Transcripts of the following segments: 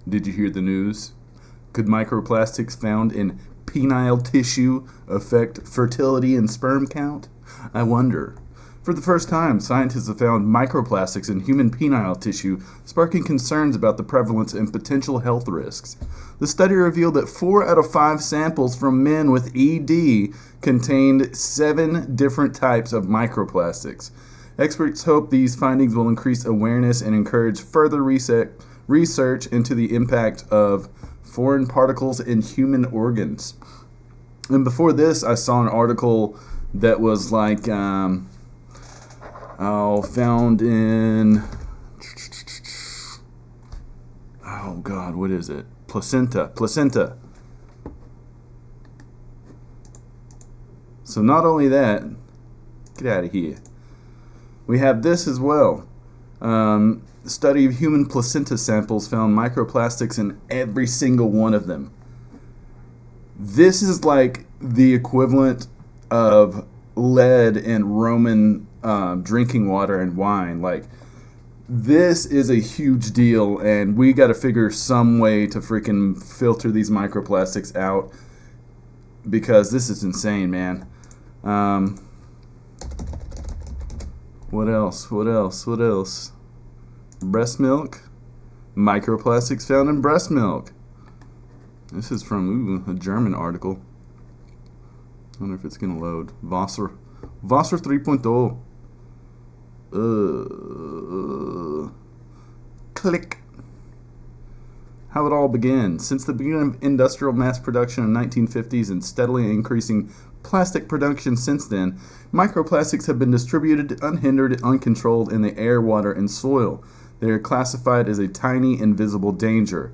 Did you hear the news? Could microplastics found in penile tissue affect fertility and sperm count? I wonder. For the first time, scientists have found microplastics in human penile tissue, sparking concerns about the prevalence and potential health risks. The study revealed that 4 out of 5 samples from men with ED contained 7 different types of microplastics. Experts hope these findings will increase awareness and encourage further research into the impact of foreign particles in human organs. And before this, I saw an article that was like, found in, oh God, what is it? Placenta. So not only that, get out of here. We have this as well. The study of human placenta samples found microplastics in every single one of them. This is like the equivalent of lead in Roman drinking water and wine. Like, this is a huge deal, and we got to figure some way to freaking filter these microplastics out, because this is insane, man. What else? Breast milk. Microplastics found in breast milk. This is from a German article. I wonder if it's going to load. Wasser 3.0. Click. How it all began. Since the beginning of industrial mass production in the 1950s and steadily increasing plastic production since then, microplastics have been distributed unhindered and uncontrolled in the air, water, and soil. They are classified as a tiny, invisible danger.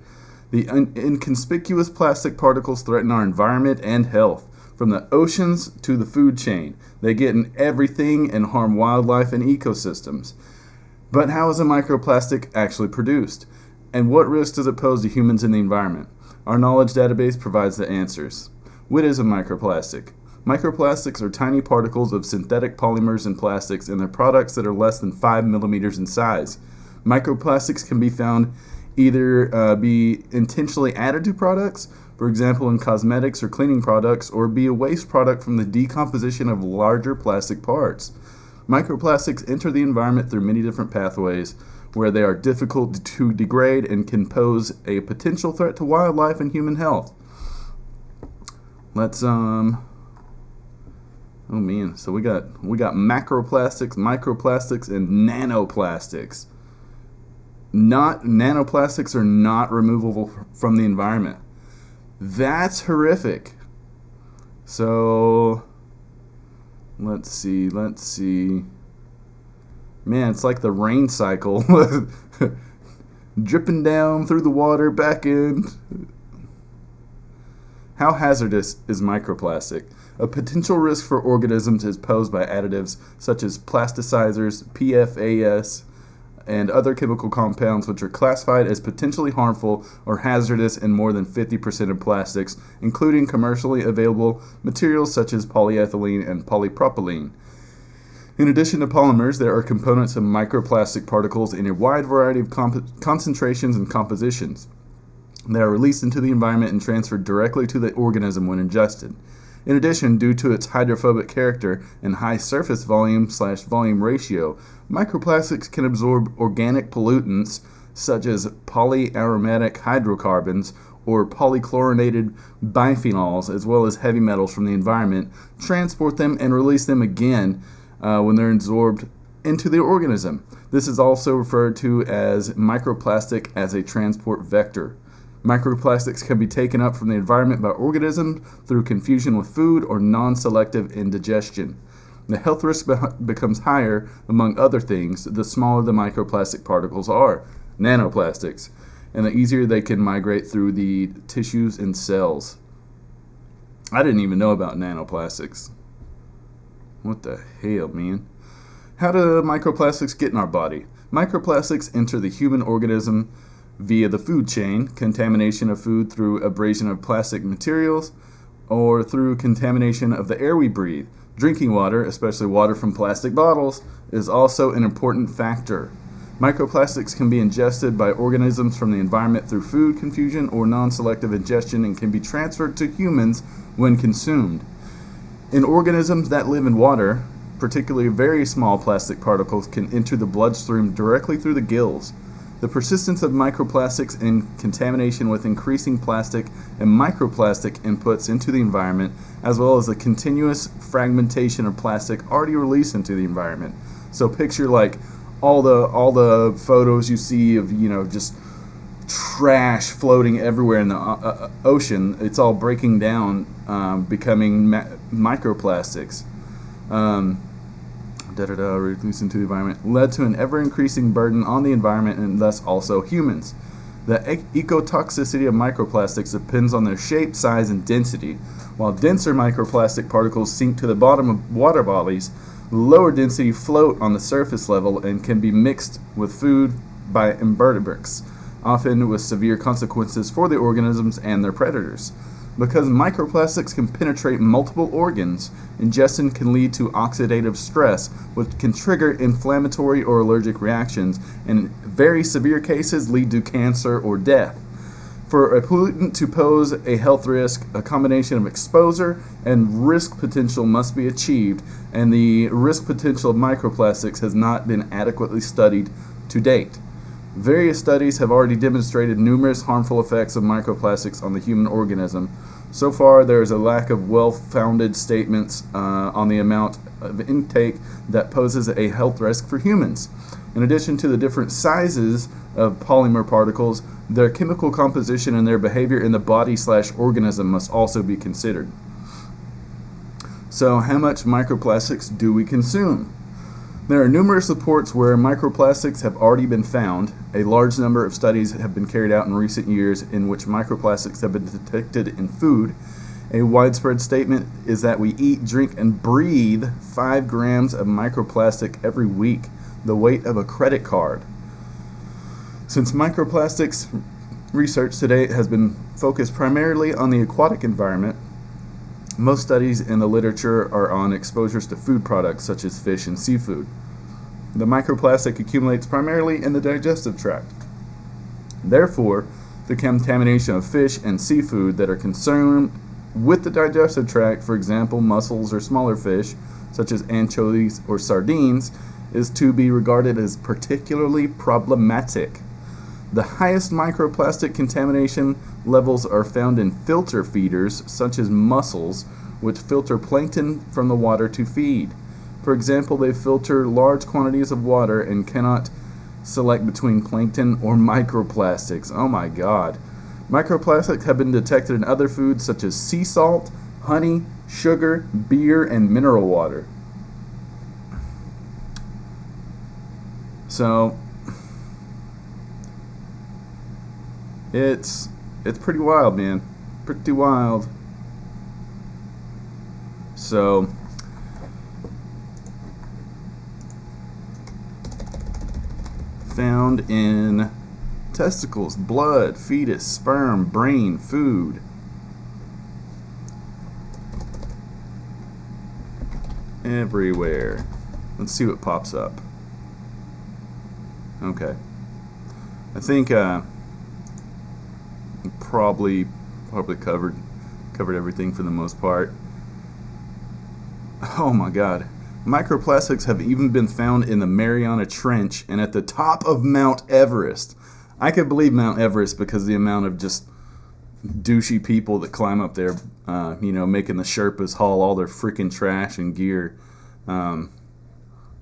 The inconspicuous plastic particles threaten our environment and health. From the oceans to the food chain, they get in everything and harm wildlife and ecosystems. But how is a microplastic actually produced? And what risk does it pose to humans and the environment? Our knowledge database provides the answers. What is a microplastic? Microplastics are tiny particles of synthetic polymers and plastics, and they're products that are less than 5 millimeters in size. Microplastics can be found either be intentionally added to products, for example in cosmetics or cleaning products, or be a waste product from the decomposition of larger plastic parts. Microplastics enter the environment through many different pathways where they are difficult to degrade and can pose a potential threat to wildlife and human health. Let's oh man, so we got macroplastics, microplastics, and nanoplastics. Nanoplastics are not removable from the environment. That's horrific. So let's see. Man, it's like the rain cycle. Dripping down through the water, back in. How hazardous is microplastic? A potential risk for organisms is posed by additives such as plasticizers, PFAS, and other chemical compounds which are classified as potentially harmful or hazardous in more than 50% of plastics, including commercially available materials such as polyethylene and polypropylene. In addition to polymers, there are components of microplastic particles in a wide variety of concentrations and compositions. They are released into the environment and transferred directly to the organism when ingested. In addition, due to its hydrophobic character and high surface volume/volume ratio, microplastics can absorb organic pollutants such as polyaromatic hydrocarbons or polychlorinated biphenyls, as well as heavy metals from the environment, transport them and release them again when they're absorbed into the organism. This is also referred to as microplastic as a transport vector. Microplastics can be taken up from the environment by organisms through confusion with food or non-selective indigestion. The health risk becomes higher, among other things, the smaller the microplastic particles are, nanoplastics, and the easier they can migrate through the tissues and cells. I didn't even know about nanoplastics. What the hell, man? How do microplastics get in our body? Microplastics enter the human organism via the food chain, contamination of food through abrasion of plastic materials, or through contamination of the air we breathe. Drinking water, especially water from plastic bottles, is also an important factor. Microplastics can be ingested by organisms from the environment through food confusion or non-selective ingestion and can be transferred to humans when consumed. In organisms that live in water, particularly very small plastic particles can enter the bloodstream directly through the gills. The persistence of microplastics and contamination with increasing plastic and microplastic inputs into the environment, as well as the continuous fragmentation of plastic already released into the environment. So picture like all the photos you see of, you know, just trash floating everywhere in the ocean. It's all breaking down, becoming microplastics. Released into the environment, led to an ever-increasing burden on the environment and thus also humans. The ecotoxicity of microplastics depends on their shape, size, and density. While denser microplastic particles sink to the bottom of water bodies, lower density float on the surface level and can be mixed with food by invertebrates, often with severe consequences for the organisms and their predators. Because microplastics can penetrate multiple organs, ingestion can lead to oxidative stress, which can trigger inflammatory or allergic reactions, and in very severe cases lead to cancer or death. For a pollutant to pose a health risk, a combination of exposure and risk potential must be achieved, and the risk potential of microplastics has not been adequately studied to date. Various studies have already demonstrated numerous harmful effects of microplastics on the human organism. So far, there is a lack of well-founded statements on the amount of intake that poses a health risk for humans. In addition to the different sizes of polymer particles, their chemical composition and their behavior in the body/organism must also be considered. So, how much microplastics do we consume? There are numerous reports where microplastics have already been found. A large number of studies have been carried out in recent years in which microplastics have been detected in food. A widespread statement is that we eat, drink, and breathe 5 grams of microplastic every week, the weight of a credit card. Since microplastics research today has been focused primarily on the aquatic environment, most studies in the literature are on exposures to food products such as fish and seafood. The microplastic accumulates primarily in the digestive tract. Therefore, the contamination of fish and seafood that are consumed with the digestive tract, for example, mussels or smaller fish, such as anchovies or sardines, is to be regarded as particularly problematic. The highest microplastic contamination levels are found in filter feeders, such as mussels, which filter plankton from the water to feed. For example, they filter large quantities of water and cannot select between plankton or microplastics. Oh my God. Microplastics have been detected in other foods such as sea salt, honey, sugar, beer, and mineral water. So, it's pretty wild, man. Pretty wild. So, found in testicles, blood, fetus, sperm, brain, food. Everywhere. Let's see what pops up. Okay. I think probably covered everything for the most part. Oh my God. Microplastics have even been found in the Mariana Trench and at the top of Mount Everest. I could believe Mount Everest because of the amount of just douchey people that climb up there, making the Sherpas haul all their freaking trash and gear.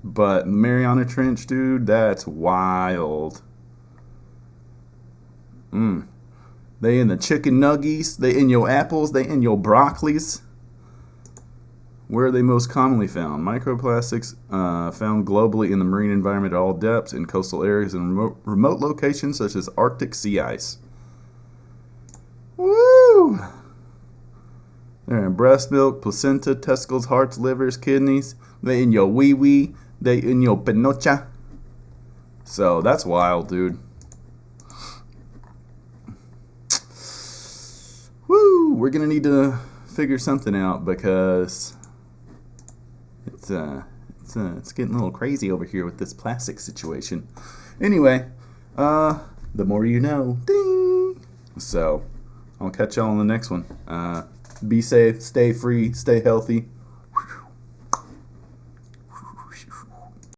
But Mariana Trench, dude, that's wild. They in the chicken nuggies, they in your apples, they in your broccolis. Where are they most commonly found? Microplastics found globally in the marine environment at all depths, in coastal areas, and remote locations such as Arctic sea ice. Woo! They're in breast milk, placenta, testicles, hearts, livers, kidneys. They in your wee-wee. They in your panocha. So, that's wild, dude. Woo! We're going to need to figure something out because it's getting a little crazy over here with this plastic situation. Anyway, the more you know. Ding! So, I'll catch y'all on the next one. Be safe, stay free, stay healthy.